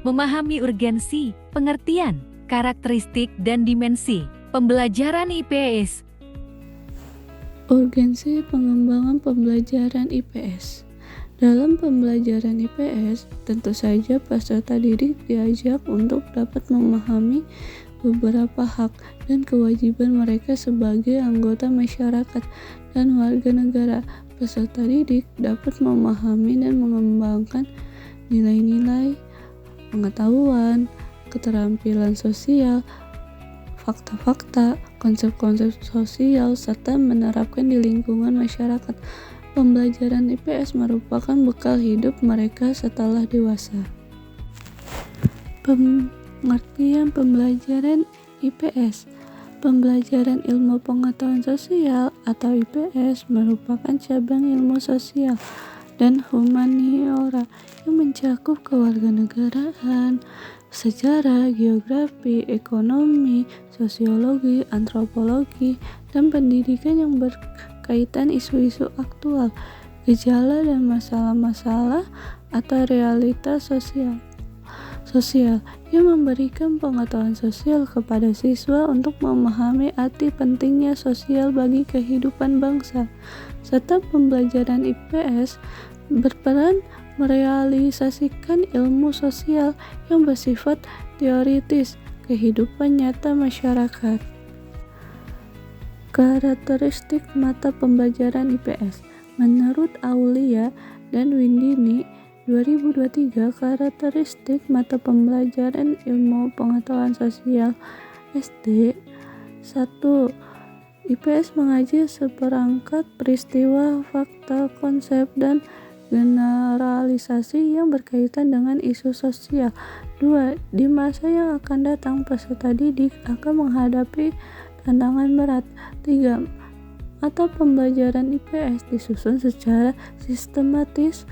Memahami urgensi, pengertian, karakteristik, dan dimensi pembelajaran IPS. Urgensi pengembangan pembelajaran IPS. Dalam pembelajaran IPS, tentu saja peserta didik diajak untuk dapat memahami beberapa hak dan kewajiban mereka sebagai anggota masyarakat dan warga negara. Peserta didik dapat memahami dan mengembangkan nilai-nilai, pengetahuan, keterampilan sosial, fakta-fakta, konsep-konsep sosial, serta menerapkan di lingkungan masyarakat. Pembelajaran IPS merupakan bekal hidup mereka setelah dewasa. Pengertian pembelajaran IPS. Pembelajaran ilmu pengetahuan sosial atau IPS merupakan cabang ilmu sosial dan humaniora yang mencakup kewarganegaraan, sejarah, geografi, ekonomi, sosiologi, antropologi, dan pendidikan yang berkaitan isu-isu aktual, gejala dan masalah-masalah atau realitas sosial yang memberikan pengetahuan sosial kepada siswa untuk memahami arti pentingnya sosial bagi kehidupan bangsa, serta pembelajaran IPS berperan merealisasikan ilmu sosial yang bersifat teoritis kehidupan nyata masyarakat. Karakteristik mata pembelajaran IPS. Menurut Aulia dan Windini 2023, karakteristik mata pembelajaran ilmu pengetahuan sosial SD. 1. IPS mengaji seperangkat peristiwa, fakta, konsep, dan generalisasi yang berkaitan dengan isu sosial. 2. Di masa yang akan datang, peserta didik akan menghadapi tantangan berat. 3. Mata pembelajaran IPS disusun secara sistematis,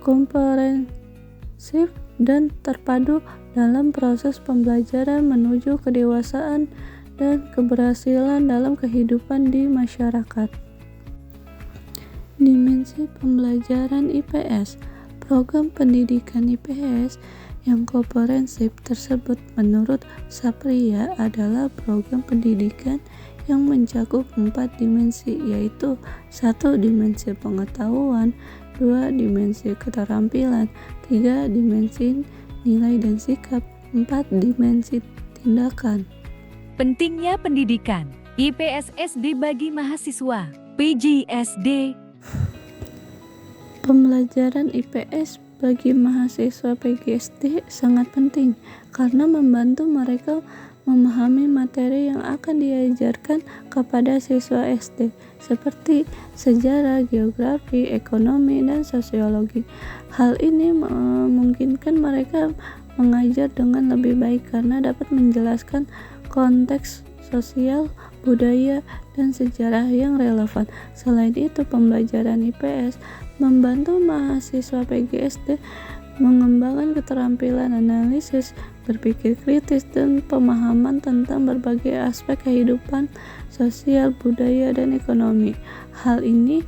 komprehensif, dan terpadu dalam proses pembelajaran menuju kedewasaan dan keberhasilan dalam kehidupan di masyarakat. Dimensi pembelajaran IPS. Program pendidikan IPS yang komprehensif tersebut menurut Sapria adalah program pendidikan yang mencakup 4 dimensi, yaitu 1. Dimensi pengetahuan, 2. Dimensi keterampilan, 3. Dimensi nilai dan sikap, 4. Dimensi tindakan. Pentingnya pendidikan IPS SD bagi mahasiswa PGSD. Pembelajaran IPS bagi mahasiswa PGSD sangat penting karena membantu mereka memahami materi yang akan diajarkan kepada siswa SD seperti sejarah, geografi, ekonomi, dan sosiologi. Hal ini memungkinkan mereka mengajar dengan lebih baik karena dapat menjelaskan konteks sosial, budaya, dan sejarah yang relevan. Selain itu, pembelajaran IPS membantu mahasiswa PGSD mengembangkan keterampilan analisis, berpikir kritis, dan pemahaman tentang berbagai aspek kehidupan sosial, budaya, dan ekonomi. Hal ini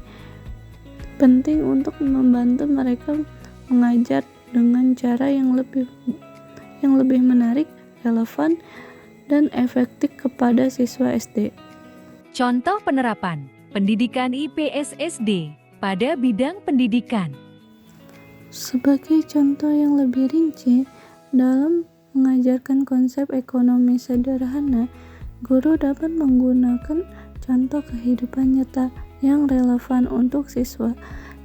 penting untuk membantu mereka mengajar dengan cara yang lebih menarik, relevan, dan efektif kepada siswa SD. Contoh penerapan pendidikan IPS SD pada bidang pendidikan. Sebagai contoh yang lebih rinci, dalam mengajarkan konsep ekonomi sederhana, guru dapat menggunakan contoh kehidupan nyata yang relevan untuk siswa.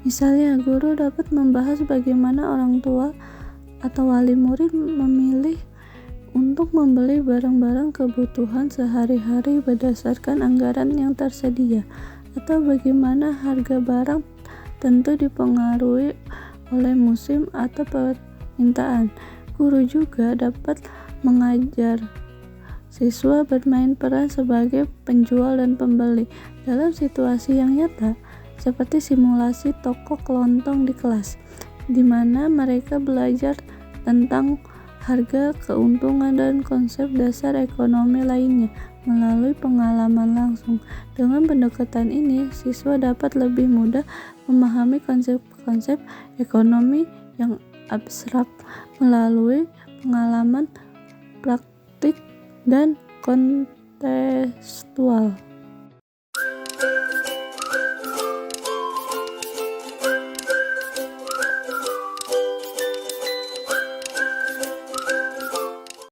Misalnya, guru dapat membahas bagaimana orang tua atau wali murid memilih untuk membeli barang-barang kebutuhan sehari-hari berdasarkan anggaran yang tersedia, atau bagaimana harga barang tentu dipengaruhi oleh musim atau permintaan. Guru juga dapat mengajar siswa bermain peran sebagai penjual dan pembeli dalam situasi yang nyata, seperti simulasi toko kelontong di kelas, di mana mereka belajar tentang harga, keuntungan, dan konsep dasar ekonomi lainnya melalui pengalaman langsung. Dengan pendekatan ini, siswa dapat lebih mudah memahami konsep-konsep ekonomi yang abstrak melalui pengalaman praktik dan kontekstual.